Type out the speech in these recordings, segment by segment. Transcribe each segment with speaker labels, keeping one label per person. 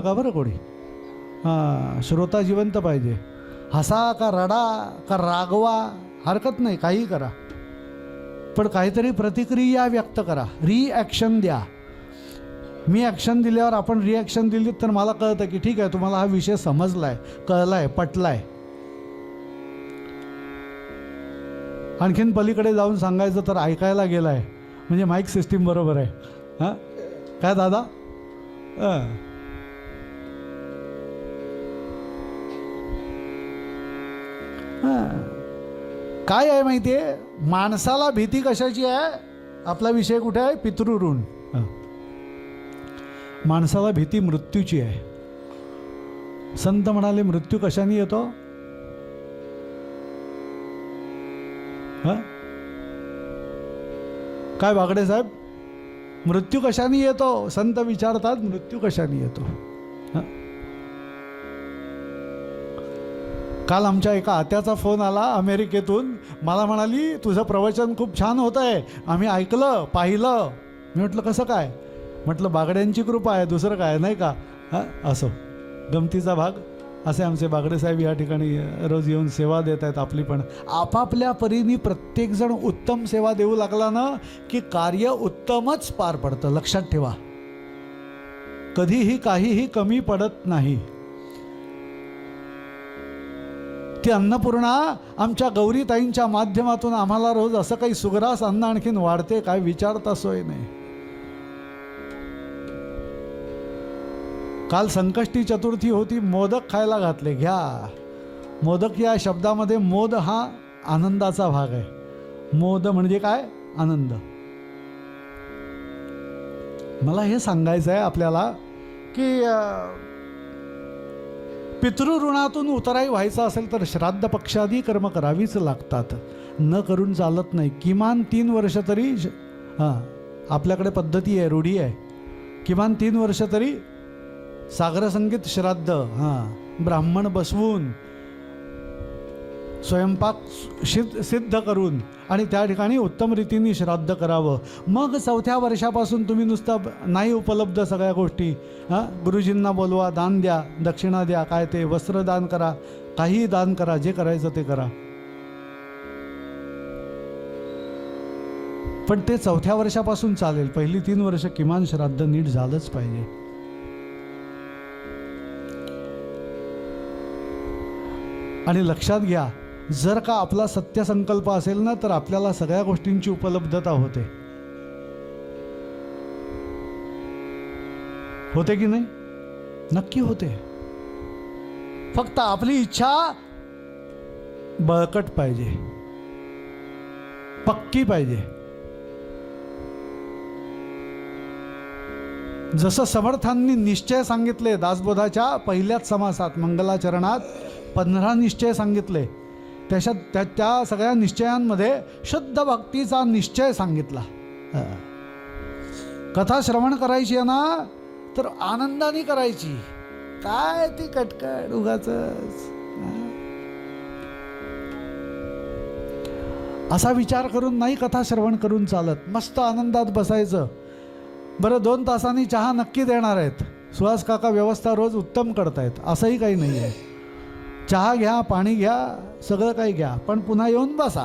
Speaker 1: नका बरं कोणी. हां, श्रोता जिवंत पाहिजे. हसा का रडा का रागवा हरकत नाही, काहीही करा, पण काहीतरी प्रतिक्रिया व्यक्त करा, रिॲक्शन द्या. मी ॲक्शन दिल्यावर आपण रिॲक्शन दिली तर मला कळतं की ठीक आहे, तुम्हाला हा विषय समजलाय, कळलाय, पटलाय. आणखीन पलीकडे जाऊन सांगायचं तर ऐकायला गेलाय म्हणजे माईक सिस्टीम बरोबर आहे. हां, काय दादा? काय आहे माहिती आहे, माणसाला भीती कशाची आहे? आपला विषय कुठे आहे? पितृऋण. माणसाला भीती मृत्यूची आहे. संत म्हणाले मृत्यू कशाने येतो? काय बागडे साहेब, मृत्यू कशाने येतो? संत विचारतात मृत्यू कशाने येतो. काल आमच्या एका आत्याचा फोन आला अमेरिकेतून. मला म्हणाली तुझं प्रवचन खूप छान होत आहे, आम्ही ऐकलं पाहिलं. मी म्हटलं कसं काय? म्हटलं बागड्यांची कृपा आहे, दुसरं काय नाही का. हां, असो, गमतीचा भाग. असे आमचे बागडे साहेब या ठिकाणी रोज येऊन सेवा देत आहेत आपली. पण आपापल्या परीने प्रत्येकजण उत्तम सेवा देऊ लागला ना की कार्य उत्तमच पार पडतं. लक्षात ठेवा, कधीही काहीही कमी पडत नाही. ती अन्नपूर्णा आमच्या गौरीताईंच्या माध्यमातून आम्हाला रोज असं काही सुग्रास अन्न आणखीन वाढते काय विचारता सोय नाही. काल संकष्टी चतुर्थी होती, मोदक खायला घातले. घ्या, मोदक या शब्दामध्ये मोद हा आनंदाचा भाग आहे. मोद म्हणजे काय? आनंद. मला हे सांगायचं आहे आपल्याला की पितृऋणातून उतराई व्हायचं असेल तर श्राद्ध पक्षादी कर्म करावीच लागतात, न करून चालत नाही. किमान 3 वर्ष तरी आपल्याकडे पद्धती आहे, रूढी आहे, किमान 3 वर्ष तरी सागरसंगीत श्राद्ध, ब्राह्मण बसवून स्वयंपाक सिद्ध करून आणि त्या ठिकाणी उत्तम रीतीने श्राद्ध करावं. मग 4थ्या वर्षापासून तुम्ही नुसतं नाही उपलब्ध सगळ्या गोष्टी, गुरुजींना बोलवा, दान द्या, दक्षिणा द्या, काय ते वस्त्रदान करा, काहीही दान करा, जे करायचं ते करा. पण ते 4थ्या वर्षापासून चालेल. पहिली 3 वर्ष किमान श्राद्ध नीट झालंच पाहिजे. आणि लक्षात घ्या, जर का आपला सत्यसंकल्प असेल ना तर आपल्याला सगळ्या गोष्टींची उपलब्धता होते. होते की नाही? नक्की होते. फक्त आपली इच्छा बळकट पाहिजे, पक्की पाहिजे. जसं समर्थांनी निश्चय सांगितले दासबोधाच्या पहिल्याच समासात मंगलाचरणात 15 निश्चय सांगितले. त्याच्यात त्या सगळ्या निश्चयांमध्ये शुद्ध भक्तीचा निश्चय सांगितला. कथा श्रवण करायची आहे ना तर आनंदाने करायची. काय ती कटकट उगाचच असा विचार करून नाही कथा श्रवण करून चालत. मस्त आनंदात बसायचं. बरं 2 तासांनी चहा नक्की देणार आहेत. सुहास काका व्यवस्था रोज उत्तम करतायत, असंही काही नाही आहे. चहा घ्या, पाणी घ्या, सगळं काही घ्या, पण पुन्हा येऊन बसा.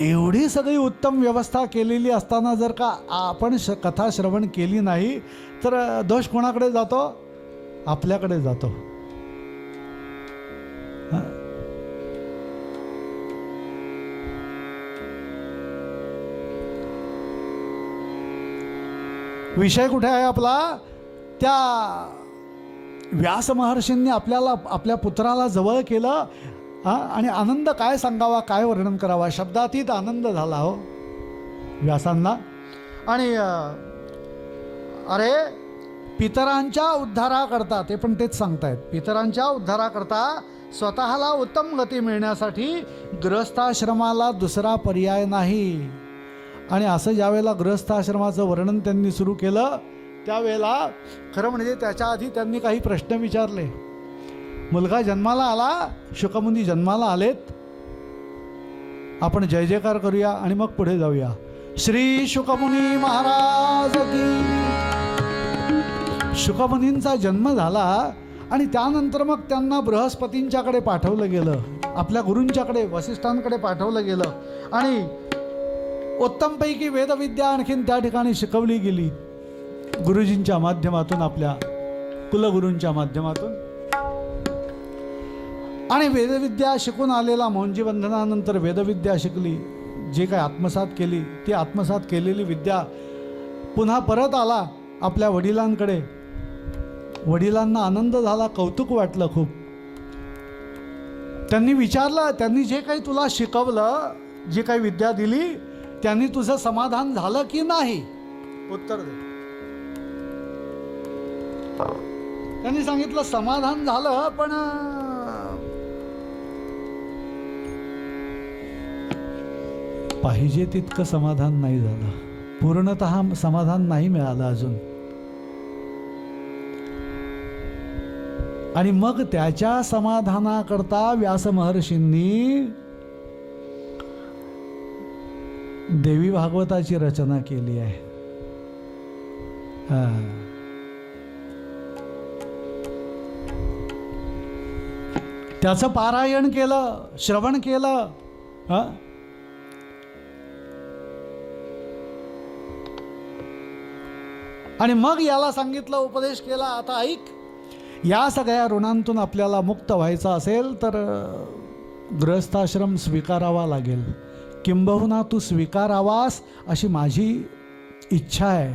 Speaker 1: एवढी सगळी उत्तम व्यवस्था केलेली असताना जर का आपण कथा श्रवण केली नाही तर दोष कोणाकडे जातो? आपल्याकडे जातो. विषय कुठे आहे आपला? त्या व्यास महर्षींनी आपल्याला आपल्या पुत्राला जवळ केलं आणि आनंद काय सांगावा, काय वर्णन करावा, शब्दातीत आनंद झाला हो व्यासांना. आणि अरे पितरांच्या उद्धाराकरता, ते पण तेच सांगतायत, पितरांच्या उद्धाराकरता स्वतःला उत्तम गती मिळण्यासाठी गृहस्थाश्रमाला दुसरा पर्याय नाही. आणि असं ज्यावेळेला गृहस्थाश्रमाचं वर्णन त्यांनी सुरू केलं त्यावेळेला खरं म्हणजे त्याच्या आधी त्यांनी काही प्रश्न विचारले. मुलगा जन्माला आला, शुकमुनी जन्माला आलेत, आपण जय जयकार करूया आणि मग पुढे जाऊया. श्री शुकमुनी महाराज की. शुकमुनींचा जन्म झाला आणि त्यानंतर मग त्यांना बृहस्पतींच्याकडे पाठवलं गेलं, आपल्या गुरूंच्याकडे वसिष्ठांकडे पाठवलं गेलं आणि उत्तमपैकी वेदविद्या आणखीन त्या ठिकाणी शिकवली गेली गुरुजींच्या माध्यमातून, आपल्या कुलगुरूंच्या माध्यमातून. आणि वेदविद्या शिकून आलेला मौंजी बंधनानंतर वेदविद्या शिकली, जे काय आत्मसात केली ती आत्मसात केलेली विद्या पुन्हा परत आला आपल्या वडिलांकडे. वडिलांना आनंद झाला, कौतुक वाटलं खूप. त्यांनी विचारलं, त्यांनी जे काही तुला शिकवलं, जी काही विद्या दिली, त्यांनी तुझं समाधान झालं की नाही? उत्तर दे. त्यांनी सांगितलं समाधान झालं, पण पाहिजे तितकं समाधान नाही झालं, पूर्णतः समाधान नाही मिळालं अजून. आणि मग त्याच्या समाधानाकरता व्यास महर्षींनी देवी भागवताची रचना केली आहे. त्याचं पारायण केलं, श्रवण केलं. आणि मग याला सांगितलं, उपदेश केला, आता ऐक, या सगळ्या ऋणांतून आपल्याला मुक्त व्हायचं असेल तर गृहस्थाश्रम स्वीकारावा लागेल, किंबहुना तू स्वीकारावास अशी माझी इच्छा आहे.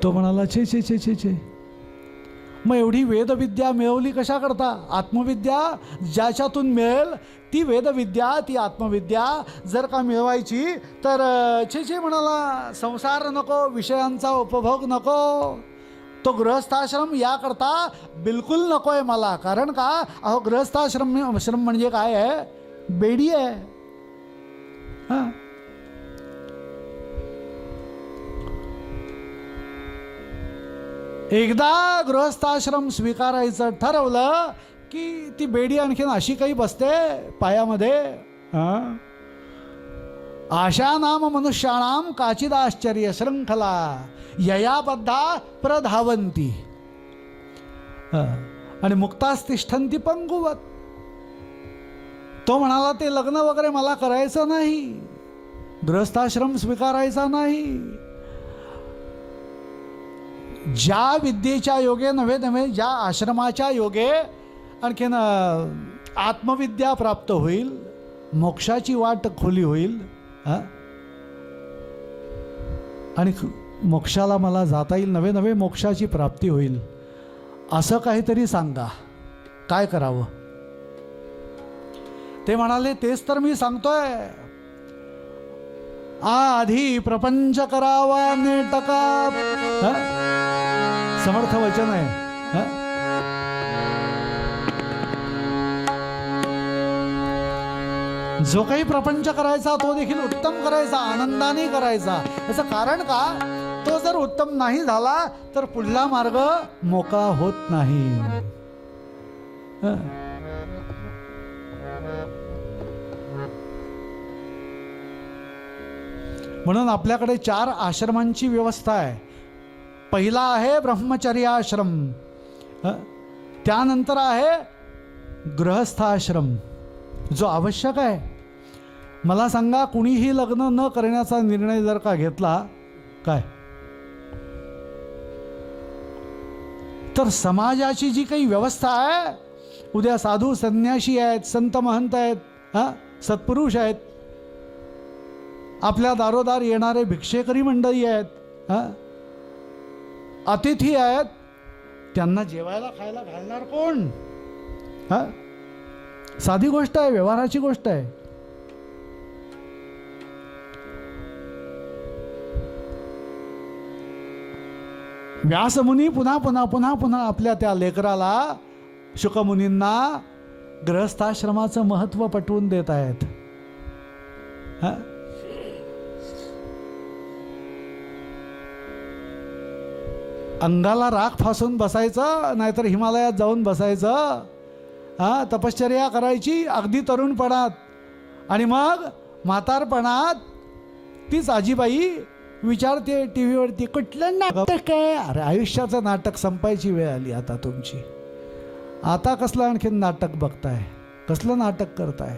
Speaker 1: तो म्हणाला, छे छे छे छे छे, मग एवढी वेदविद्या मिळवली कशा करता? आत्मविद्या ज्याच्यातून मिळेल ती वेदविद्या, ती आत्मविद्या जर का मिळवायची तर छे छे म्हणाला, संसार नको, विषयांचा उपभोग नको, तो गृहस्थाश्रम याकरता बिलकुल नको आहे मला. कारण का, अहो गृहस्थाश्रम म्हणजे काय आहे? बेडी आहे. हां, एकदा गृहस्थाश्रम स्वीकारायचं ठरवलं की ती बेडी आणखीन अशी काही बसते पायामध्ये. आशा नाम मनुष्याणाम काचिदाश्चर्य शृंखला ययाबद्धा प्रधावंती आणि मुक्तास्तिष्ठन्ति पंगुवत. तो म्हणाला, ते लग्न वगैरे मला करायचं नाही, गृहस्थाश्रम स्वीकारायचा नाही. ज्या विद्येच्या योगे नव्हे नव्हे, ज्या आश्रमाच्या योगे आणखीन आत्मविद्या प्राप्त होईल, मोक्षाची वाट खुली होईल, आणि मोक्षाला मला जाता येईल, नवे नवे मोक्षाची प्राप्ती होईल, असं काहीतरी सांगा, काय करावं? ते म्हणाले, तेच तर मी सांगतोय, आधी प्रपंच करावा नेटका. समर्थ वचन आहे. जो काही प्रपंच करायचा तो देखील उत्तम करायचा, आनंदाने करायचा. याचं कारण का, तो जर उत्तम नाही झाला तर पुढला मार्ग मोकळा होत नाही. म्हणून आपल्याकडे 4 आश्रमांची व्यवस्था आहे. पहिला आहे ब्रह्मचर्याश्रम, त्यानंतर आहे गृहस्थाश्रम, जो आवश्यक आहे. मला सांगा, कुणीही लग्न न करण्याचा निर्णय जर का घेतला काय, तर समाजाची जी काही व्यवस्था आहे, उद्या साधू संन्यासी आहेत, संत महंत आहेत, सत्पुरुष आहेत, आपल्या दारोदार येणारे भिक्षेकरी मंडळी आहेत, अतिथी आहेत, त्यांना जेवायला खायला घालणार कोण? साधी गोष्ट आहे, व्यवहाराची गोष्ट आहे. व्यासमुनी पुन्हा पुन्हा पुन्हा पुन्हा आपल्या त्या लेकराला, शुकमुनींना गृहस्थाश्रमाचं महत्त्व पटवून देत आहेत. अंगाला राख फासून बसायचं, नाहीतर हिमालयात जाऊन बसायचं, तपश्चर्या करायची अगदी तरुणपणात, आणि मग म्हातारपणात तीच आजीबाई विचारते टी व्हीवरती, कुठलं नाटक आहे? अरे आयुष्याचं नाटक संपायची वेळ आली आता तुमची. आता कसलं आणखीन नाटक बघताय, कसलं नाटक करताय?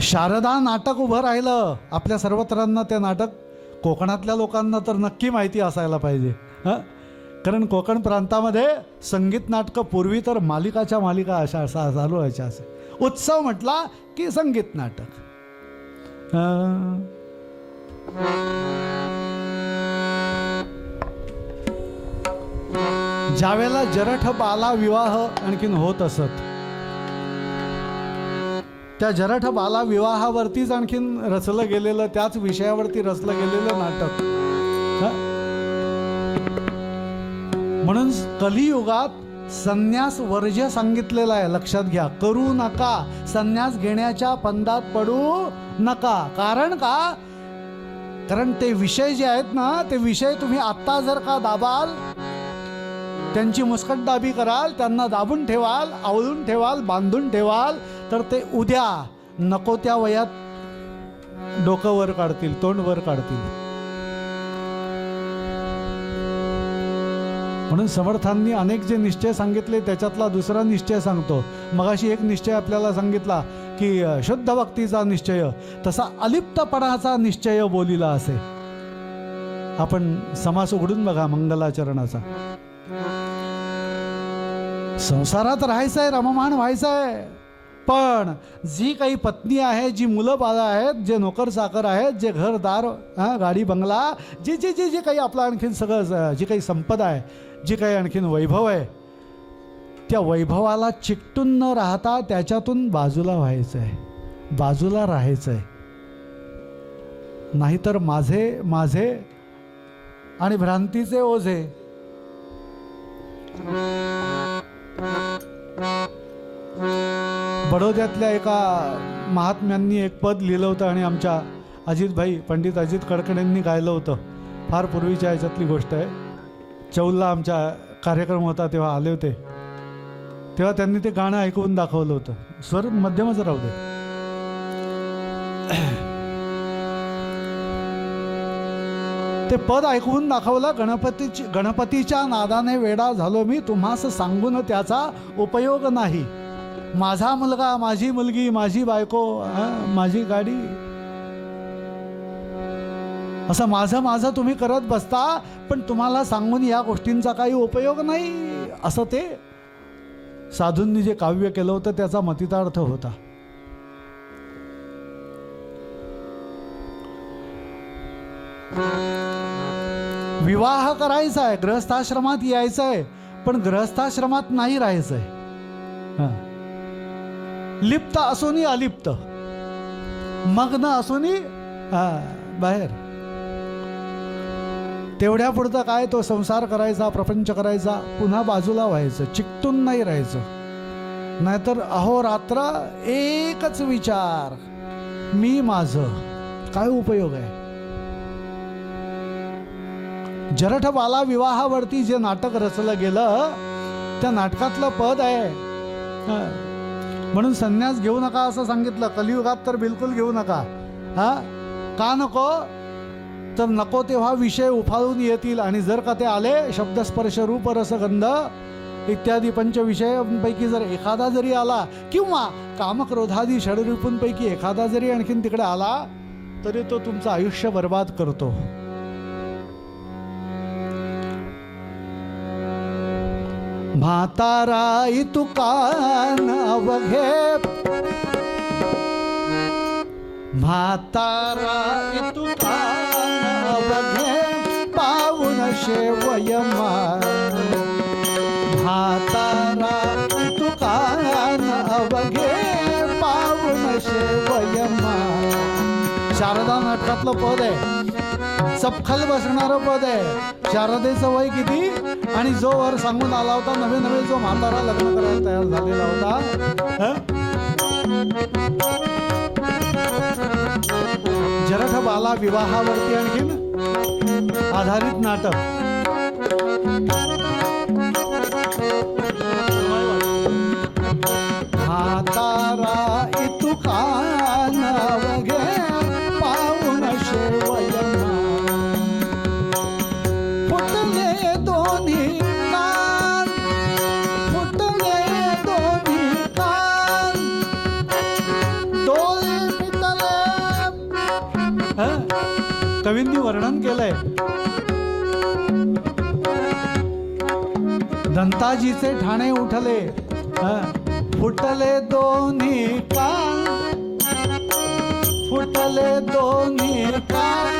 Speaker 1: शारदा नाटक उभं राहिलं आपल्या सर्वत्रांना. ते नाटक कोकणातल्या लोकांना तर नक्की माहिती असायला पाहिजे, कारण कोकण प्रांतामध्ये संगीत नाटकं पूर्वी तर मालिकाच्या मालिका अशा चालू व्हायच्या. असे उत्सव म्हटला की संगीत नाटक. ज्यावेळेला जरठ बाला विवाह आणखीन होत असत, त्या जरठ बाला विवाहावरतीच आणखीन रचलं गेलेलं, त्याच विषयावरती रचलं गेलेलं नाटक. म्हणून कलियुगात संन्यास वर्ज्य सांगितलेला आहे, लक्षात घ्या. करू नका, संन्यास घेण्याच्या फंदात पडू नका. कारण का? कारण ते विषय जे आहेत ना, ते विषय तुम्ही आत्ता जर का दाबाल, त्यांची मुस्कटदाबी कराल, त्यांना दाबून ठेवाल, आवळून ठेवाल, बांधून ठेवाल, तर ते उद्या नको त्या वयात डोकं वर काढतील, तोंड वर काढतील. म्हणून समर्थांनी अनेक जे निश्चय सांगितले त्याच्यातला दुसरा निश्चय सांगतो. मगाशी एक निश्चय आपल्याला सांगितला की शुद्ध भक्तीचा निश्चय, तसा अलिप्तपणाचा निश्चय बोलिला असे. आपण समास उघडून बघा मंगलाचरणाचा. संसारात राहायचंय, रममाण व्हायचंय, पण जी काही पत्नी आहे, जी मुलं बाळं आहेत, जे नोकर चाकर आहेत, जे घरदार, गाडी बंगला, जे जे जे जे काही आपलं आणखीन सगळं, जी काही संपदा आहे, जी काही आणखीन वैभव आहे, त्या वैभवाला चिकटून न राहता त्याच्यातून बाजूला व्हायचं आहे, बाजूला राहायचं आहे. नाहीतर माझे माझे आणि भ्रांतीचे ओझे. बडोद्यातल्या एका महात्म्यांनी एक पद लिहिलं होतं आणि आमच्या अजितभाई, पंडित अजित कडकडेंनी गायलं होतं. फार पूर्वीच्या याच्यातली गोष्ट आहे. चौलला आमचा कार्यक्रम होता तेव्हा आले होते, तेव्हा त्यांनी ते गाणं ऐकवून दाखवलं होतं. स्वर मध्यमच राहू दे. ते पद ऐकवून दाखवलं. गणपतीच्या नादाने वेडा झालो मी, तुम्हास सांगून त्याचा उपयोग नाही. माझा मुलगा, माझी मुलगी, माझी बायको, माझी गाडी, असं माझं माझं तुम्ही करत बसता, पण तुम्हाला सांगून या गोष्टींचा काही उपयोग नाही. असं ते साधूंनी जे काव्य केलं होतं त्याचा मतितार्थ होता. विवाह करायचा आहे, गृहस्थाश्रमात यायचं आहे, पण गृहस्थाश्रमात नाही राहायचंय. लिप्त असूनही अलिप्त, मग्न असूनही बाहेर. तेवढ्या पुरतं काय, तो संसार करायचा, प्रपंच करायचा, पुन्हा बाजूला व्हायचं, चिकटून नाही राहायचं. नाहीतर अहोरात्र एकच विचार, मी माझं, काय उपयोग आहे? जरठ बाला विवाहावरती जे नाटक रचलं गेलं, त्या नाटकातलं पद आहे. म्हणून संन्यास घेऊ नका असं सांगितलं. कलियुगात तर बिलकुल घेऊ नका. का नको? तर नको तेव्हा विषय उफाळून येतील, आणि जर का ते आले, शब्दस्पर्श रूप रसगंध इत्यादी पंचविषयांपैकी जर एखादा जरी आला, किंवा कामक्रोधादी षडरूपांपैकी एखादा जरी आणखीन तिकडे आला, तरी तो तुमचं आयुष्य बर्बाद करतो. म्हातारा तुकान अवघे, म्हातारा तुकान अवघे, पाऊन शेवयमा. म्हातारा तुकान अवघे, पाऊन शेवयमा. शारदा नाटकातलं पद आहे, सपखल बसणारं पद आहे. शारदेचं वय किती, आणि जो वर सांगून आला होता, नवे नवे जो म्हातारा लग्न करायला तयार झालेला होता, जरठ बाला झाला विवाहावरती आणखीन आधारित नाटक. म्हातारा इतुका नाव घे पाऊण शेवयना, फुटले दोन्ही कान, फुटले दोन्ही कान, डोळे पितले. कवींनी वर्णन केलंय दंताजीचे ठाणे उठले, फुटले दोन्ही कान, फुटले दोन्ही कान,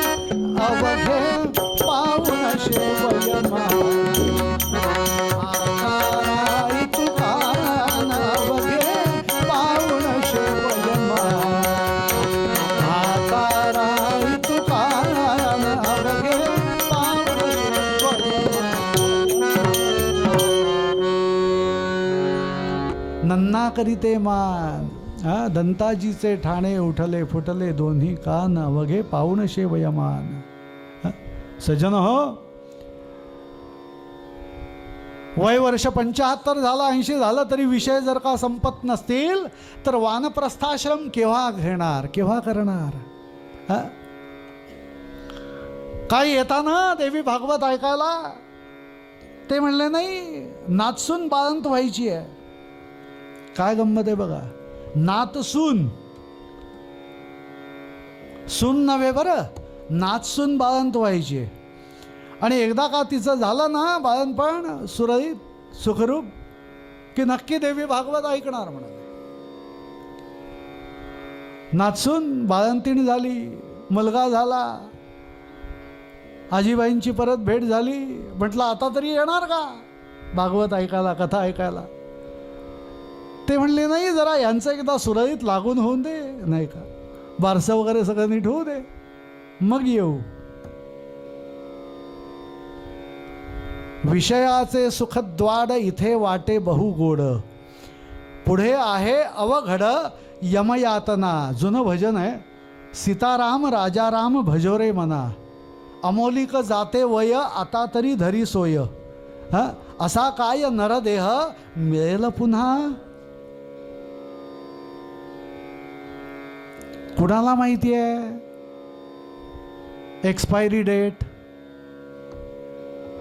Speaker 1: अवघे पाऊण शेवयमा. इतुका अवघे पाऊण शेवयमा, म्हातारा इतुका अवघे पाऊण शेवयमा. नन्ना करीते मान, दंताजीचे ठाणे उठले, फुटले दोन्ही कान, अवघे पाऊण शेवयमान. सजन हो, वय वर्ष 75 झालं 80 झालं तरी विषय जर का संपत नसतील तर वानप्रस्थाश्रम केव्हा घेणार, केव्हा करणार. काही येताना देवी भागवत ऐकायला ते म्हणले नाही नाचसून बाळंत व्हायची आहे. काय गंमत आहे बघा, नातसून, सून नव्हे बरं, नाचसून बाळंत व्हायची. आणि एकदा का तिचं झालं ना बाळंतपण सुरळीत सुखरूप की नक्की देवी भागवत ऐकणार म्हणाले. नाचसून बाळंतीण झाली, मुलगा झाला, आजीबाईंची परत भेट झाली. म्हटलं आता तरी येणार का भागवत ऐकायला, कथा ऐकायला. ते म्हणले नाही जरा यांचं एकदा सुरळीत लागून होऊन दे, नाही का बारसं वगैरे सगळं नीट होऊ दे मग येऊ. विषयाचे सुखद्वाड इथे वाटे बहुगोड, पुढे आहे अवघड यमयातना. जुनं भजन आहे, सीताराम राजाराम भजोरे मना, अमोलिक जाते वय आता तरी धरी सोय. असा काय नरदेह मिळेल पुन्हा. कुणाला माहिती आहे एक्सपायरी डेट,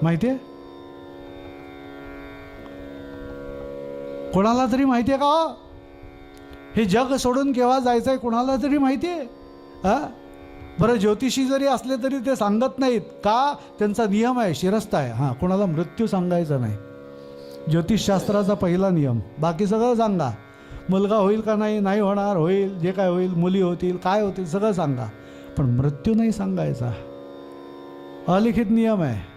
Speaker 1: माहिती आहे कोणाला तरी माहिती आहे का. हे जग सोडून केव्हा जायचंय कुणाला तरी माहिती आहे. बरं ज्योतिषी जरी असले तरी ते सांगत नाहीत का, त्यांचा नियम आहे, शिरस्ता आहे. हां, कोणाला मृत्यू सांगायचा नाही, ज्योतिषशास्त्राचा पहिला नियम. बाकी सगळं सांगा, मुलगा होईल का नाही, नाही होणार, होईल, जे काय होईल, मुली होतील, काय होतील सगळं सांगा, पण मृत्यू नाही सांगायचा. अलिखित नियम आहे.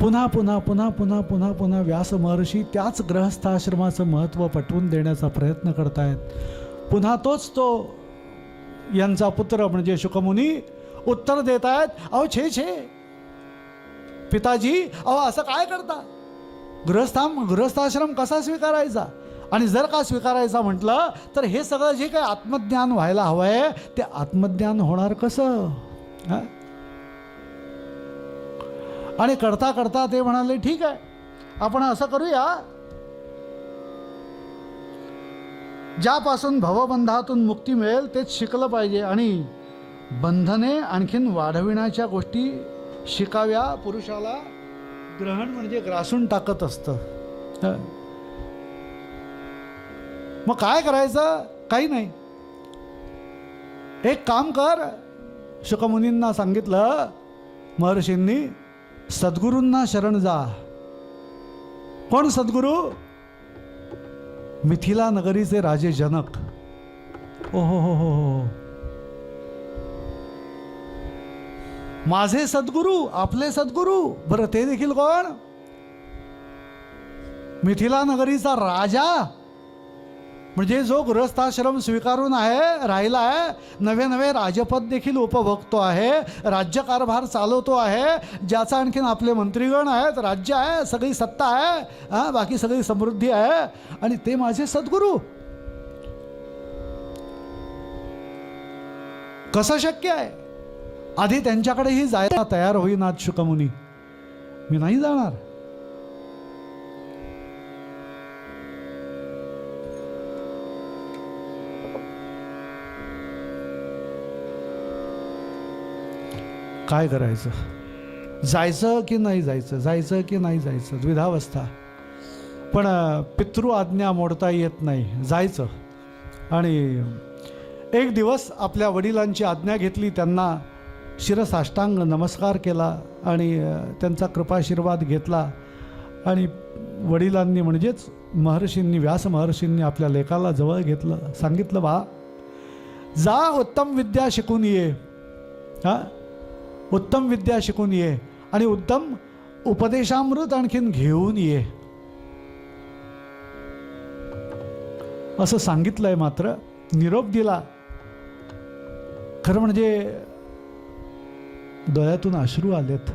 Speaker 1: पुन्हा पुन्हा पुन्हा पुन्हा पुन्हा पुन्हा व्यास महर्षी त्याच गृहस्थाश्रमाचं महत्त्व पटवून देण्याचा प्रयत्न करतायत. पुन्हा तोच तो यांचा पुत्र म्हणजे शुकमुनी उत्तर देत आहेत, अहो छे छे पिताजी, अहो असं काय करता, गृहस्थाश्रम कसा स्वीकारायचा. आणि जर का स्वीकारायचा म्हटलं तर हे सगळं जे काही आत्मज्ञान व्हायला हवं आहे ते आत्मज्ञान होणार कसं. आणि करता करता ते म्हणाले ठीक आहे आपण असं करूया, ज्यापासून भवबंधातून मुक्ती मिळेल तेच शिकलं पाहिजे आणि बंधने आणखीन वाढविण्याच्या गोष्टी शिकाव्या. पुरुषाला ग्रहण म्हणजे ग्रासून टाकत असतं. मग काय करायचं, काही नाही, एक काम कर. शुकमुनींना सांगितलं महर्षींनी, सद्गुरूंना शरण जा. कोण सद्गुरू? मिथिला नगरीचे राजे जनक. ओहो हो हो हो, माझे सद्गुरू, आपले सद्गुरू. बरं ते देखील कोण? मिथिला नगरीचा राजा म्हणजे जो गृहस्थाश्रम स्वीकारून राहिला आहे, नवे नवे राजपद देखील उपभोगतो आहे, राज्यकारभार चालवतो आहे, ज्याचा आणखीन आपले मंत्रीगण आहेत, राज्य आहे, सगळी सत्ता आहे, बाकी सगळी समृद्धी आहे, आणि ते माझे सद्गुरू. कसं शक्य आहे? आधी त्यांच्याकडेही जायला तयार होईनात शुकमुनी. मी नाही जाणार. काय करायचं? जायचं की नाही जायचं, जायचं की नाही जायचं, द्विधावस्था. पण पितृ आज्ञा मोडता येत नाही, जायचं. आणि एक दिवस आपल्या वडिलांची आज्ञा घेतली, त्यांना शिरसाष्टांग नमस्कार केला आणि त्यांचा कृपाशीर्वाद घेतला. आणि वडिलांनी म्हणजेच महर्षींनी, व्यास महर्षींनी आपल्या लेकाला जवळ घेतलं, सांगितलं, बा जा उत्तम विद्या शिकून ये, उत्तम विद्या शिकून ये आणि उत्तम उपदेशामृत आणखीन घेऊन ये, असं सांगितलंय. मात्र निरोप दिला. खरं म्हणजे डोळ्यातून अश्रू आलेत.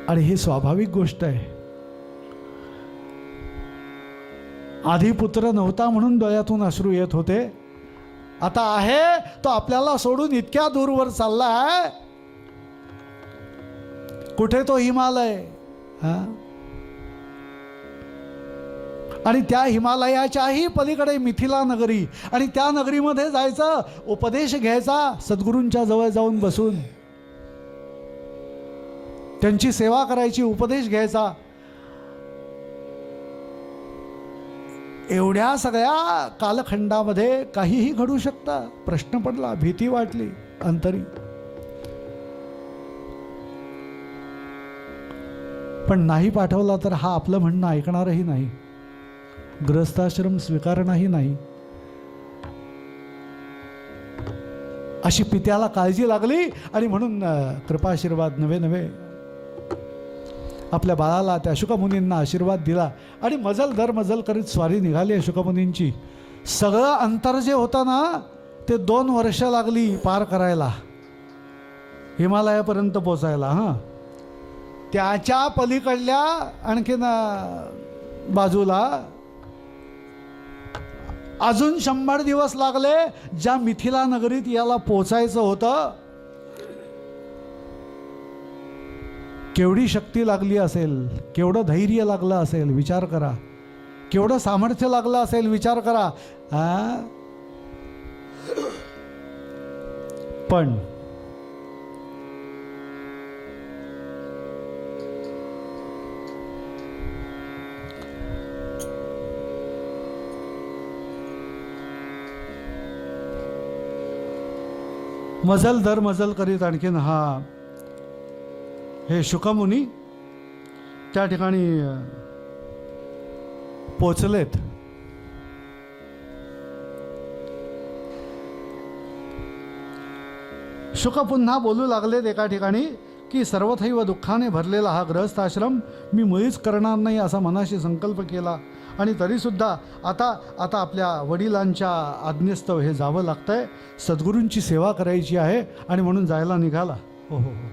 Speaker 1: आणि ही स्वाभाविक गोष्ट आहे. आधी पुत्र नव्हता म्हणून डोळ्यातून अश्रू येत होते. आता आहे तो आपल्याला सोडून इतक्या दूरवर चालला आहे. कुठे? तो हिमालय. आणि त्या हिमालयाच्याही पलीकडे मिथिला नगरी, आणि त्या नगरीमध्ये जायचं, उपदेश घ्यायचा, सद्गुरूंच्या जवळ जाऊन बसून त्यांची सेवा करायची, उपदेश घ्यायचा. एवढ्या सगळ्या कालखंडामध्ये काहीही घडू शकतं. प्रश्न पडला, भीती वाटली अंतरी. पण नाही पाठवला तर हा आपलं म्हणणं ऐकणारही नाही, गृहस्थाश्रम स्वीकारणारही नाही. अशी पित्याला काळजी लागली. आणि म्हणून कृपाशीर्वाद नवे नवे आपल्या बाळाला, त्या शुकमुनींना आशीर्वाद दिला. आणि मजल दर मजल करीत स्वारी निघाली शुकमुनींची. सगळं अंतर जे होतं ना, ते 2 वर्ष लागली पार करायला, हिमालयापर्यंत पोचायला. त्याच्या पलीकडल्या आणखीन बाजूला अजून 100 दिवस लागले, ज्या मिथिला नगरीत याला पोचायचं होतं. केवढी शक्ती लागली असेल, केवढं धैर्य लागलं असेल, विचार करा. केवढं सामर्थ्य लागलं असेल, विचार करा. पण मजल दर मजल करीत आणखीन हे शुकमुनी त्या ठिकाणी पोचलेत. शुक पुन्हा बोलू लागलेत एका ठिकाणी की सर्वथैव दुःखाने भरलेला हा गृहस्थाश्रम मी मुळीच करणार नाही असा मनाशी संकल्प केला. आणि तरीसुद्धा आता आपल्या वडिलांच्या आज्ञेस्तव हे जावं लागतंय, सद्गुरूंची सेवा करायची आहे, आणि म्हणून जायला निघाला. हो हो हो.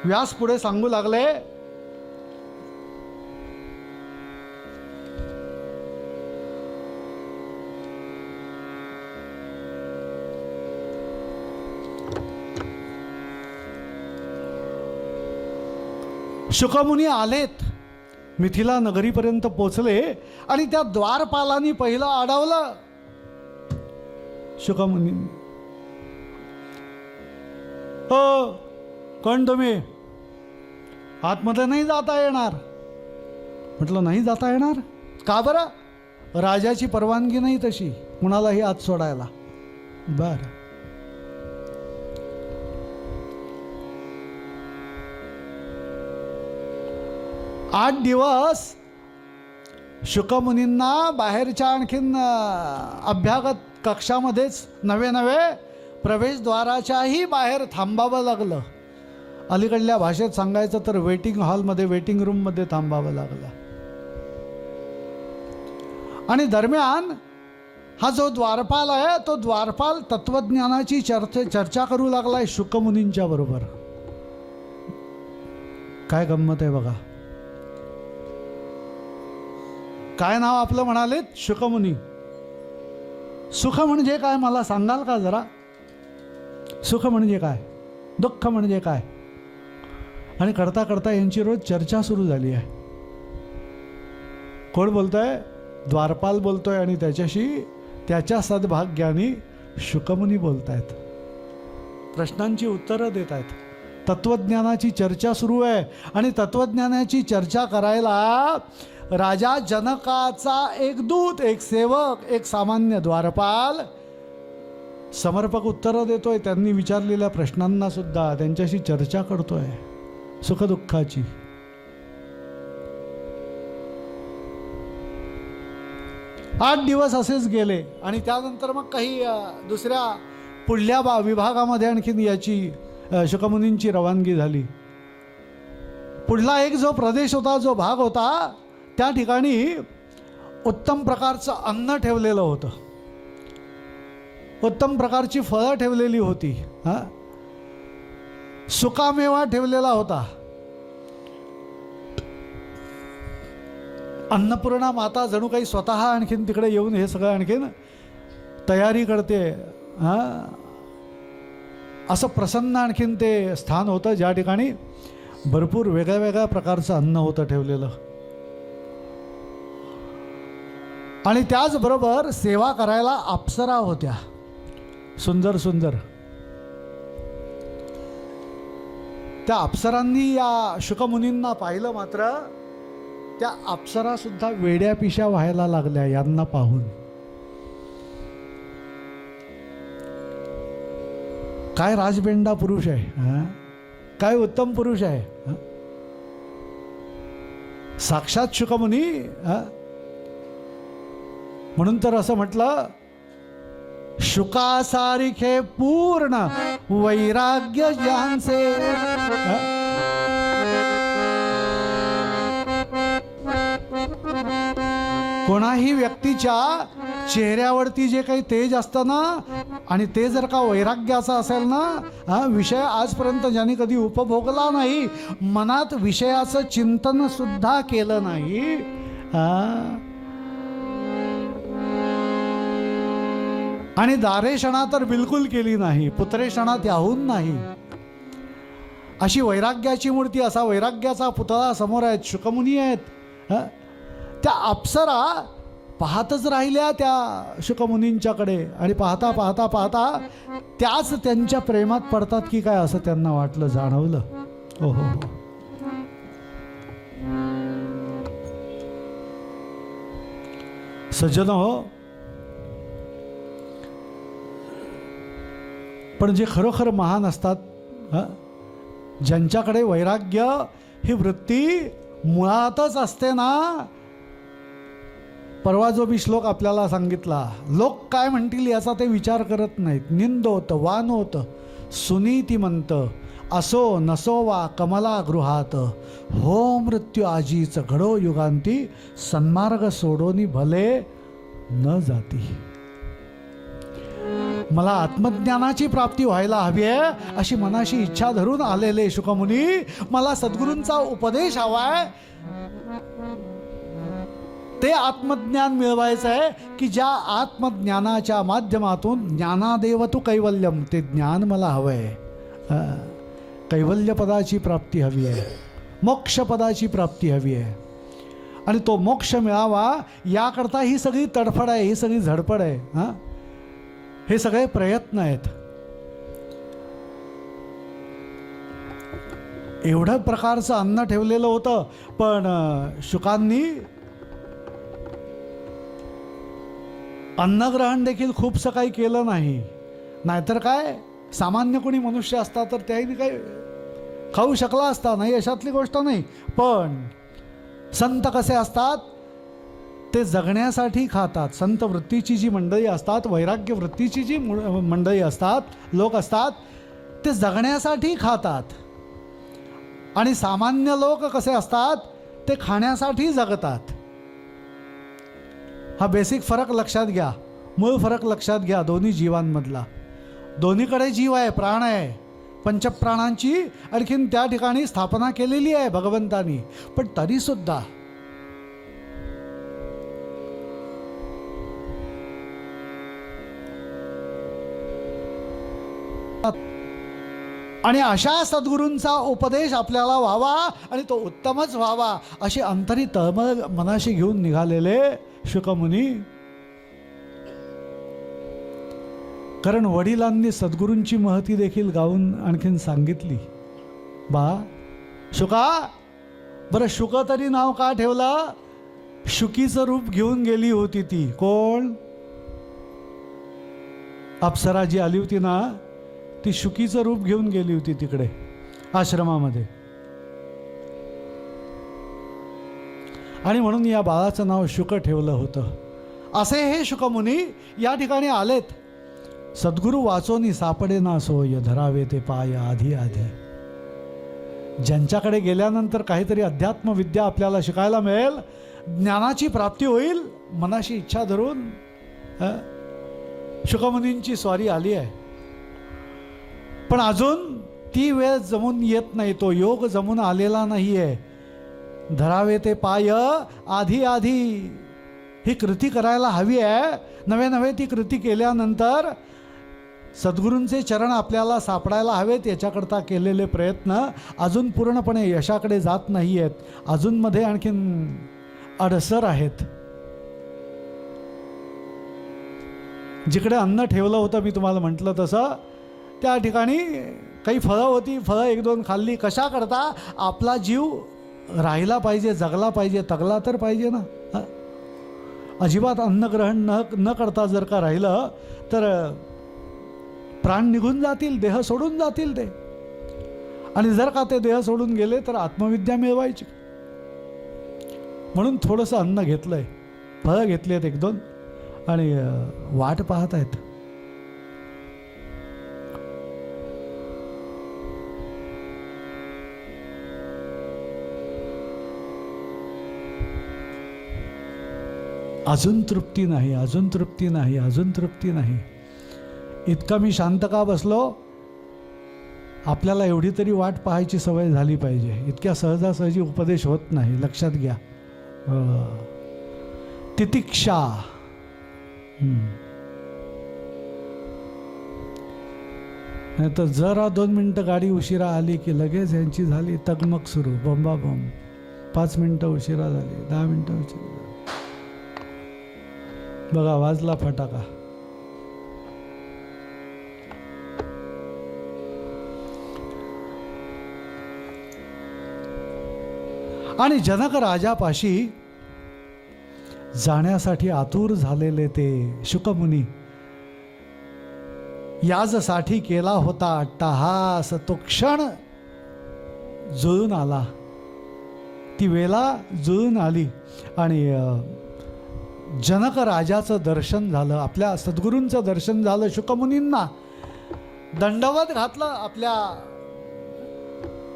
Speaker 1: व्यास पुढे सांगू लागले, शुकमुनी आलेत, मिथिला नगरीपर्यंत पोचले. आणि त्या द्वारपालांनी पहिलं अडवलं शुकमुनी. हो, कोण तुम्ही? आतमध्ये नाही जाता येणार. म्हटलं नाही जाता येणार? का बरं? राजाची परवानगी नाही तशी कुणालाही आत सोडायला. बरं. आठ दिवस शुकमुनींना बाहेरच्या आणखीन अभ्यागत कक्षामध्येच नवे प्रवेशद्वाराच्याही बाहेर थांबावं लागलं. अलीकडल्या भाषेत सांगायचं तर वेटिंग हॉलमध्ये, वेटिंग रूममध्ये थांबावं लागलं. आणि दरम्यान हा जो द्वारपाल आहे तो द्वारपाल तत्वज्ञानाची चर्चा करू लागलाय शुकमुनींच्या बरोबर. काय गंमत आहे बघा. काय नाव आपलं म्हणाले? शुकमुनी. सुख म्हणजे काय मला सांगाल का जरा? सुख म्हणजे काय, दुःख म्हणजे काय? आणि करता करता यांची रोज चर्चा सुरू झाली आहे. कोण बोलतोय? द्वारपाल बोलतोय आणि त्याच्याशी त्याच्या सद्भाग्याने शुकमुनी बोलतायत, प्रश्नांची उत्तरं देत आहेत. तत्वज्ञानाची चर्चा सुरू आहे आणि तत्वज्ञानाची चर्चा करायला राजा जनकाचा एक दूत, एक सेवक, एक सामान्य द्वारपाल समर्पक उत्तरं देतोय. त्यांनी विचारलेल्या प्रश्नांना सुद्धा त्यांच्याशी चर्चा करतोय सुखदुःखाची. आठ दिवस असेच गेले आणि त्यानंतर मग काही दुसऱ्या पुढल्या विभागामध्ये आणखीन याची शुकमुनींची रवानगी झाली. पुढला एक जो प्रदेश होता, जो भाग होता, त्या ठिकाणी उत्तम प्रकारचं अन्न ठेवलेलं होतं, उत्तम प्रकारची फळं ठेवलेली होती, सुकामेवा ठेवलेला होता. अन्नपूर्णा माता जणू काही स्वतः आणखीन तिकडे येऊन हे सगळं आणखीन तयारी करते. असं प्रसन्न आणखीन ते स्थान होतं ज्या ठिकाणी भरपूर वेगळ्या वेगळ्या प्रकारचं अन्न होतं ठेवलेलं. आणि त्याचबरोबर सेवा करायला अप्सरा होत्या, सुंदर सुंदर. त्या अप्सरांनी या शुकमुनींना पाहिलं, मात्र त्या अप्सरा सुद्धा वेड्या पिशा व्हायला लागल्या यांना पाहून. काय राजबेंडा पुरुष आहे, काय उत्तम पुरुष आहे. साक्षात शुकमुनी. म्हणून तर असं म्हटलं, शुकासारिखे पूर्ण वैराग्य ज्यांचे. कोणाही व्यक्तीच्या चेहऱ्यावरती जे काही तेज असतं ना, आणि ते जर का वैराग्याचा असेल ना, विषय आजपर्यंत ज्यांनी कधी उपभोगला नाही, मनात विषयाचं चिंतन सुद्धा केलं नाही, आणि दारेषणा तर बिलकुल केली नाही, पुत्रेषणा त्याहून नाही, अशी वैराग्याची मूर्ती, असा वैराग्याचा पुतळा समोर आहेत. शुकमुनी आहेत. त्या अप्सरा पाहतच राहिल्या त्या शुकमुनींच्याकडे, आणि पाहता पाहता पाहता त्याच त्यांच्या प्रेमात पडतात की काय असं त्यांना वाटलं, जाणवलं. हो हो हो. सज्जन हो, पण जे खरोखर महान असतात, ज्यांच्याकडे वैराग्य ही वृत्ती मुळातच असते ना, परवा जो मी श्लोक आपल्याला सांगितला, लोक काय म्हणतील याचा ते विचार करत नाहीत. निंदोत वानोत सुनीतिमंत असो नसो वा कमला गृहात, हो मृत्यू आजीच घडो युगांती, सन्मार्ग सोडोनी भले न जाती. मला आत्मज्ञानाची प्राप्ती व्हायला हवी आहे अशी मनाशी इच्छा धरून आलेले शुकमुनी, मला सद्गुरूंचा उपदेश हवाय, ते आत्मज्ञान मिळवायचं आहे की ज्या आत्मज्ञानाच्या माध्यमातून ज्ञानादेव तू कैवल्यम, ते ज्ञान मला हवं आहे. कैवल्यपदाची प्राप्ती हवी आहे, मोक्षपदाची प्राप्ती हवी आहे, आणि तो मोक्ष मिळावा याकरता ही सगळी तडफड आहे, ही सगळी झडपड आहे, हे सगळे प्रयत्न आहेत. एवढं प्रकारचं अन्न ठेवलेलं होतं, पण शुकांनी अन्नग्रहण देखील खूपसं काही केलं नाही. नाहीतर काय, सामान्य कोणी मनुष्य असता तर त्याही काही खाऊ शकला असता, नाही अशातली गोष्ट नाही. पण संत कसे असतात, ते जगण्यासाठी खातात. संत वृत्तीची जी मंडळी असतात, वैराग्य वृत्तीची जी मंडळी असतात, लोक असतात, ते जगण्यासाठी खातात. आणि सामान्य लोक कसे असतात, ते खाण्यासाठी जगतात. हा बेसिक फरक लक्षात घ्या, मूळ फरक लक्षात घ्या दोन्ही जीवांमधला. दोन्हीकडे जीव आहे, प्राण आहे. पंचप्राणांची आणखीन त्या ठिकाणी स्थापना केलेली आहे भगवंतानी. पण तरीसुद्धा आणि अशा सद्गुरूंचा उपदेश आपल्याला व्हावा आणि तो उत्तमच व्हावा अशी अंतरी तळमळ मनाशी घेऊन निघालेले शुकमुनी. कारण वडिलांनी सद्गुरूंची महती देखील गाऊन आणखीन सांगितली. बा शुका, बरं शुक तरी नाव का ठेवलं? शुकीचं रूप घेऊन गेली होती ती. कोण? अप्सरा जी आली होती ना, ती शुकीचं रूप घेऊन गेली होती तिकडे आश्रमामध्ये. आणि म्हणून या बाळाचं नाव शुक ठेवलं होतं. असे हे शुकमुनी या ठिकाणी आलेत. सद्गुरू वाचोनी सापडे ना सोय, धरावे ते पाय आधी आधी. ज्यांच्याकडे गेल्यानंतर काहीतरी अध्यात्म विद्या आपल्याला शिकायला मिळेल, ज्ञानाची प्राप्ती होईल, मनाशी इच्छा धरून शुकमुनींची स्वारी आली आहे. पण अजून ती वेळ जमून येत नाही, तो योग जमून आलेला नाही आहे. धरावे ते पाय आधी आधी ही कृती करायला हवी आहे. नवे नवे ती कृती केल्यानंतर सद्गुरूंचे चरण आपल्याला सापडायला हवेत. याच्याकरता केलेले प्रयत्न अजून पूर्णपणे यशाकडे जात नाही आहेत. अजूनमध्ये आणखीन अडसर आहेत. जिकडे अन्न ठेवलं होतं, मी तुम्हाला म्हटलं तसं, त्या ठिकाणी काही फळं होती. फळं एक दोन खाल्ली. कशा करता? आपला जीव राहिला पाहिजे, जगला पाहिजे, तगला तर पाहिजे ना. अजिबात अन्नग्रहण न करता जर का राहिलं तर प्राण निघून जातील, देह सोडून जातील ते. आणि जर का ते देह सोडून गेले तर आत्मविद्या मिळवायची. म्हणून थोडंसं अन्न घेतलंय, फळं घेतली आहेत एक दोन, आणि वाट पाहत आहेत. अजून तृप्ती नाही, अजून तृप्ती नाही, अजून तृप्ती नाही. इतका मी शांत का बसलो? आपल्याला एवढी तरी वाट पाहायची सवय झाली पाहिजे. इतक्या सहजासहजी उपदेश होत नाही, लक्षात घ्या. तितिक्षा. नाही तर जरा 2 मिनटं गाडी उशिरा आली की लगेच यांची झाली तगमग सुरू, बंबाबंब. 5 मिनटं उशिरा झाली, 10 मिनटं उशिरा झाली, बघा वाजला फटाका. आणि जनक राजापाशी जाण्यासाठी आतुर झालेले ते शुकमुनी याजसाठी केला होता अट्टहास. तो क्षण जुळून आला, ती वेळा जुळून आली आणि जनक राजाचं दर्शन झालं, आपल्या सद्गुरूंचं दर्शन झालं. शुकमुनींना दंडवत घातलं आपल्या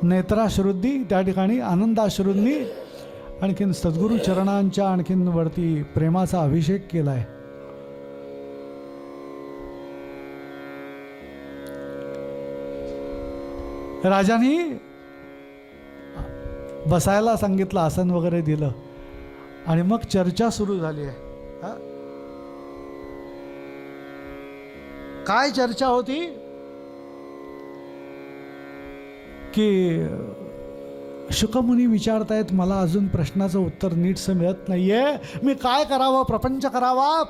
Speaker 1: नेत्राश्रुद्धी, त्या ठिकाणी आनंदाश्रुंनी आणखीन सद्गुरू चरणांच्या आणखीन वरती प्रेमाचा अभिषेक केलाय. राजांनी बसायला सांगितलं, आसन वगैरे दिलं आणि मग चर्चा सुरू झाली आहे. काय चर्चा होती की शुकमुनी विचारतायत, मला अजून प्रश्नाचं उत्तर नीटसं मिळत नाहीये. मी काय करावं? प्रपंच करावा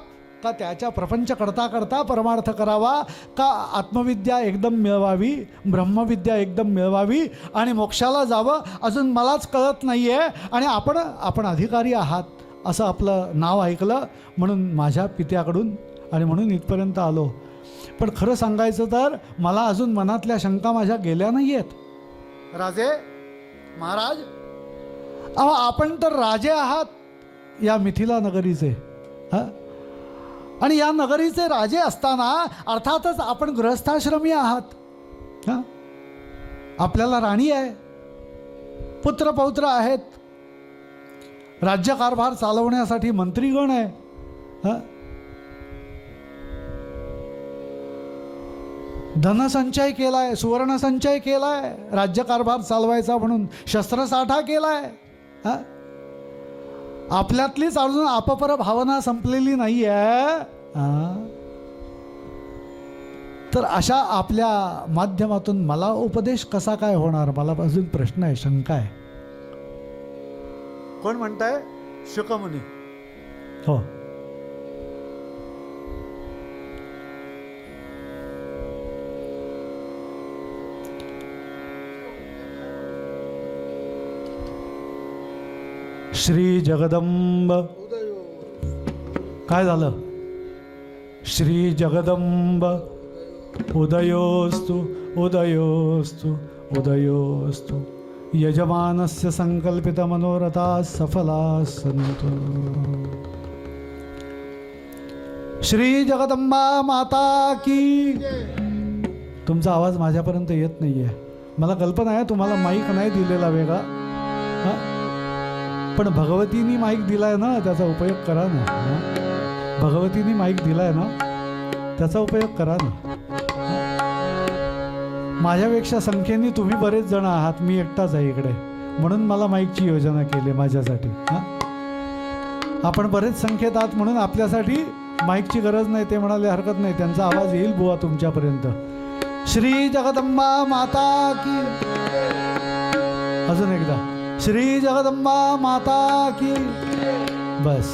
Speaker 1: का त्याच्या प्रपंच करता करता परमार्थ करावा, का आत्मविद्या एकदम मिळवावी, ब्रह्मविद्या एकदम मिळवावी आणि मोक्षाला जावं? अजून मलाच कळत नाहीये. आणि आपण अधिकारी आहात असं आपलं नाव ऐकलं म्हणून माझ्या पित्याकडून, आणि म्हणून इथपर्यंत आलो. पण खरं सांगायचं तर मला अजून मनातल्या शंका माझ्या गेल्या नाही आहेत. राजे महाराज, अहो आपण तर राजे आहात या मिथिला नगरीचे. आणि या नगरीचे राजे असताना अर्थातच आपण गृहस्थाश्रमी आहात. आपल्याला राणी आहे, पुत्र पौत्र आहेत, राज्यकारभार चालवण्यासाठी मंत्रीगण आहे. धनसंचय केलाय, सुवर्णसंचय केलाय, राज्यकारभार चालवायचा म्हणून शस्त्रसाठा केलाय. आपल्यातलीच अजून अपपर भावना संपलेली नाही आहे. तर अशा आपल्या माध्यमातून मला उपदेश कसा काय होणार, मला अजून प्रश्न आहे, शंका आहे. कोण म्हणताय? शुकमुनी. हो, श्री जगदंब. काय झालं? श्री जगदंब उदयोस्तु उदयोस्तु उदयोस्तु यजमानस्य संकल्पित मनोरथा सफला सन्तु. श्री जगदंबा माता की. तुमचा आवाज माझ्यापर्यंत येत नाहीये. मला कल्पना आहे तुम्हाला माईक नाही दिलेला वेगळा, पण भगवतीनी माईक दिलाय ना, त्याचा उपयोग करा ना. भगवतीनी माईक दिलाय ना, त्याचा उपयोग करा ना. माझ्यापेक्षा संख्येने तुम्ही बरेच जण आहात, मी एकटाच आहे इकडे, म्हणून मला माईकची योजना केली माझ्यासाठी. आपण बरेच संख्येत आहात म्हणून आपल्यासाठी माईकची गरज नाही. ते म्हणाले हरकत नाही, त्यांचा आवाज येईल बुवा तुमच्यापर्यंत. श्री जगदंबा माता की. अजून एकदा, श्री जगदंबा माता की. बस,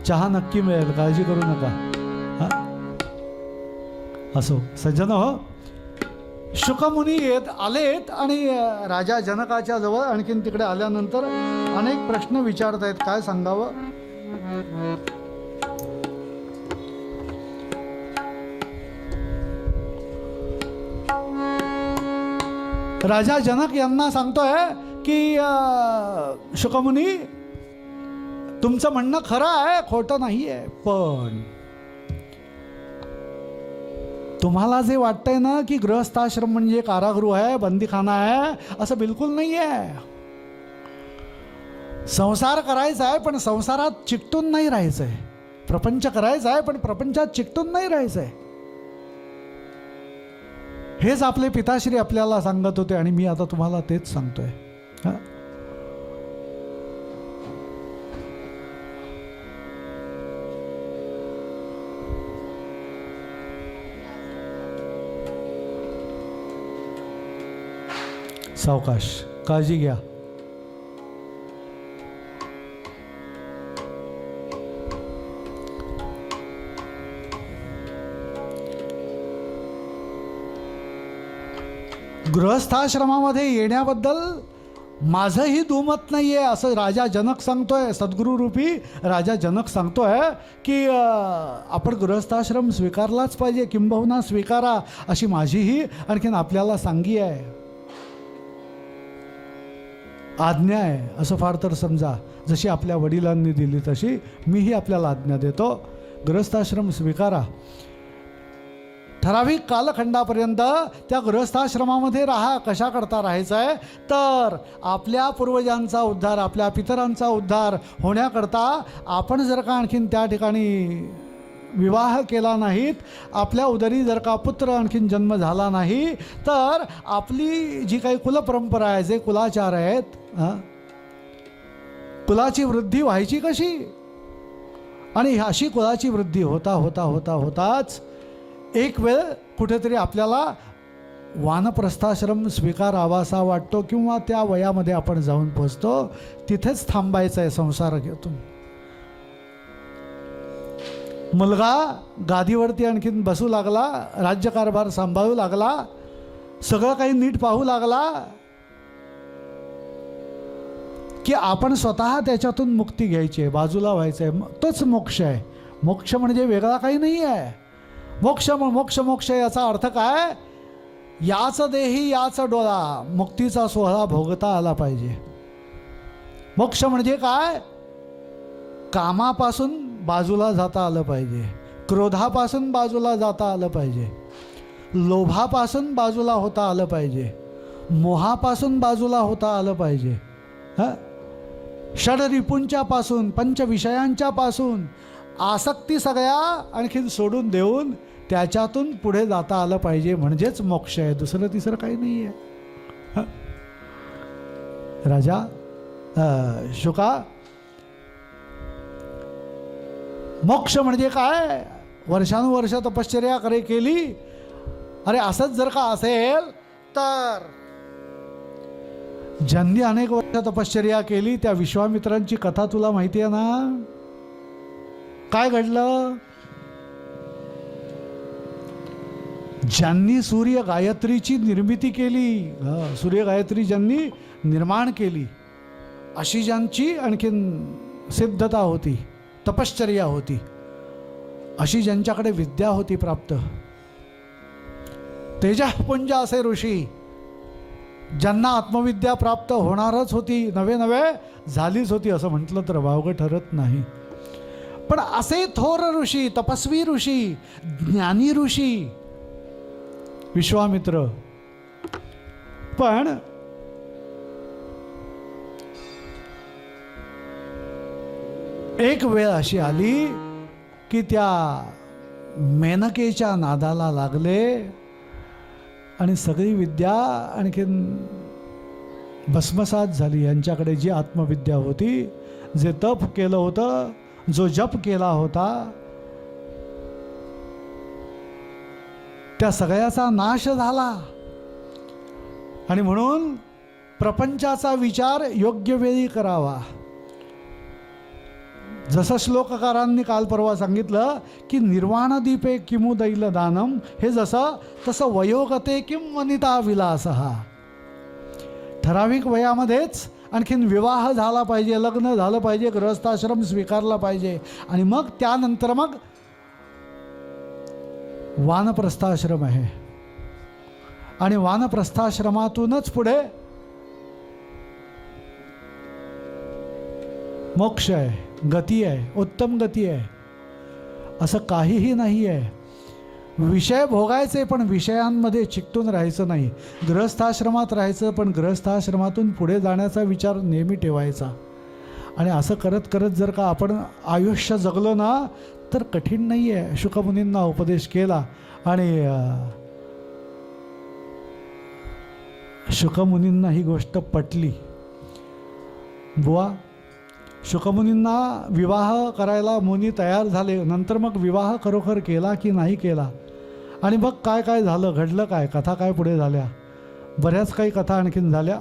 Speaker 1: चहा नक्की मिळेल, काळजी करू नका. असो सज्जन हो, शुकमुनी आलेत आणि राजा जनकाच्या जवळ आणखीन तिकडे आल्यानंतर अनेक प्रश्न विचारतायत. काय सांगावं? राजा जनक यांना सांगतोय की शुकमुनी, तुमचं म्हणणं खरं आहे, खोटं नाही आहे, पण तुम्हाला जे वाटतंय ना की गृहस्थाश्रम म्हणजे कारागृह आहे, बंदीखाना आहे, असं बिलकुल नाही आहे. संसार करायचा आहे पण संसारात चिकटून नाही राहायचंय. प्रपंच करायचा आहे पण प्रपंचात चिकटून नाही राहायचंय. हेच आपले पिताश्री आपल्याला सांगत होते आणि मी आता तुम्हाला तेच सांगतोय. सावकाश, काळजी घ्या. गृहस्थाश्रमामध्ये येण्याबद्दल माझंही दुमत नाही आहे असं राजा जनक सांगतोय. सद्गुरू रूपी राजा जनक सांगतोय की आपण गृहस्थाश्रम स्वीकारलाच पाहिजे, किंबहुना स्वीकारा, अशी माझीही आणखीन आपल्याला सांगी आहे, आज्ञा आहे. असं फार तर समजा, जशी आपल्या वडिलांनी दिली तशी मीही आपल्याला आज्ञा देतो. गृहस्थाश्रम स्वीकारा. ठराविक कालखंडापर्यंत त्या गृहस्थाश्रमामध्ये राहा. कशा करता राहायचं आहे तर आपल्या पूर्वजांचा उद्धार, आपल्या पितरांचा उद्धार होण्याकरता आपण जर का आणखीन त्या ठिकाणी विवाह केला नाहीत, आपल्या उदरी जर का पुत्र आणखीन जन्म झाला नाही, तर आपली जी काही कुलपरंपरा आहे, जे कुलाचार आहेत, कुलाची वृद्धी व्हायची कशी? आणि अशी कुलाची वृद्धी होता होता होता होताच एक वेळ कुठेतरी आपल्याला वानप्रस्थाश्रम स्वीकारावासा वाटतो किंवा त्या वयामध्ये आपण जाऊन पोचतो. तिथेच थांबायचं आहे संसार घेतून. मुलगा गादीवरती आणखीन बसू लागला, राज्यकारभार सांभाळू लागला, सगळं काही नीट पाहू लागला की आपण स्वतः त्याच्यातून मुक्ती घ्यायची आहे, बाजूला व्हायचं आहे. तोच मोक्ष आहे. मोक्ष म्हणजे वेगळा काही नाही आहे. मोक्ष मोक्ष मोक्ष याचा अर्थ काय? याच देही याच डोळा, मुक्तीचा सोहळा भोगता आला पाहिजे. मोक्ष म्हणजे काय? कामापासून बाजूला जाता आलं पाहिजे, क्रोधापासून बाजूला जाता आलं पाहिजे, लोभापासून बाजूला होता आलं पाहिजे, मोहापासून बाजूला होता आलं पाहिजे. षड रिपूंच्या पासून, पंच विषयांच्या पासून आसक्ती सगळ्या आणखीन सोडून देऊन त्याच्यातून पुढे जाता आलं पाहिजे. म्हणजेच मोक्ष आहे, दुसरं तिसरं काही नाही आहे. राजा शुका, मोक्ष म्हणजे काय? वर्षानुवर्ष तपश्चर्या केली. अरे असंच जर का असेल तर ज्यांनी अनेक वर्ष तपश्चर्या केली त्या विश्वामित्रांची कथा तुला माहिती आहे ना? काय घडलं? ज्यांनी सूर्य गायत्रीची निर्मिती केली, सूर्य गायत्री ज्यांनी निर्माण केली, अशी ज्यांची आणखीन सिद्धता होती, तपश्चर्या होती, अशी ज्यांच्याकडे विद्या होती प्राप्त, तेजःपुंज असे ऋषी ज्यांना आत्मविद्या प्राप्त होणारच होती, नवे नवे झालीच होती असं म्हटलं तर वावगं ठरत नाही. पण असे थोर ऋषी, तपस्वी ऋषी, ज्ञानी ऋषी विश्वामित्र, पण एक वेळ अशी आली की त्या मेनकेच्या नादाला लागले आणि सगळी विद्या आणखीन भस्मसात झाली. यांच्याकडे जी आत्मविद्या होती, जे तप केलं होतं, जो जप केला होता, त्या सगळ्याचा नाश झाला. आणि म्हणून प्रपंचाचा विचार योग्य वेळी करावा. जसं श्लोककारांनी काल परवा सांगितलं की निर्वाणदीपे किमुदैल दानम, हे जसं तसं वयोगते किम वनिता विलासहा. ठराविक वयामध्येच आणखीन विवाह झाला पाहिजे, लग्न झालं पाहिजे, गृहस्थाश्रम स्वीकारला पाहिजे, आणि मग त्यानंतर मग वानप्रस्थाश्रम आहे. आणि वानप्रस्थाश्रमातूनच पुढे मोक्ष आहे, गती आहे, उत्तम गती आहे. असं काहीही नाही आहे. विषय भोगायचे पण विषयांमध्ये चिकटून राहायचं नाही. गृहस्थाश्रमात राहायचं पण गृहस्थाश्रमातून पुढे जाण्याचा विचार नेहमी ठेवायचा. आणि असं करत करत जर का आपण आयुष्य जगलो ना तर कठीण नाही आहे. शुकमुनींना उपदेश केला आणि शुकमुनींना ही गोष्ट पटली. बुवा, शुकमुनींना विवाह करायला मुनी तयार झाले. नंतर मग विवाह खरोखर केला की नाही केला, आणि मग काय काय झालं, घडलं काय, कथा काय पुढे झाल्या, बऱ्याच काही कथा आणखीन झाल्या.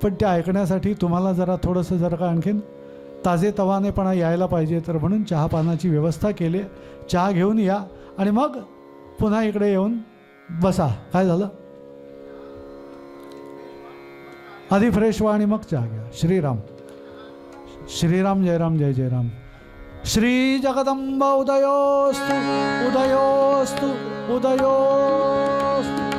Speaker 1: पण त्या ऐकण्यासाठी तुम्हाला जरा थोडंसं जर का आणखीन ताजेतवानेपणा यायला पाहिजे, तर म्हणून चहापानाची व्यवस्था केली. चहा घेऊन या आणि मग पुन्हा इकडे येऊन बसा. काय झालं, आधी फ्रेश व्हा आणि मग चहा घ्या. श्रीराम श्रीराम, जय राम, जय जय राम. श्री जगदंब उदयोस्तु उदयोस्तु उदयोस्तु.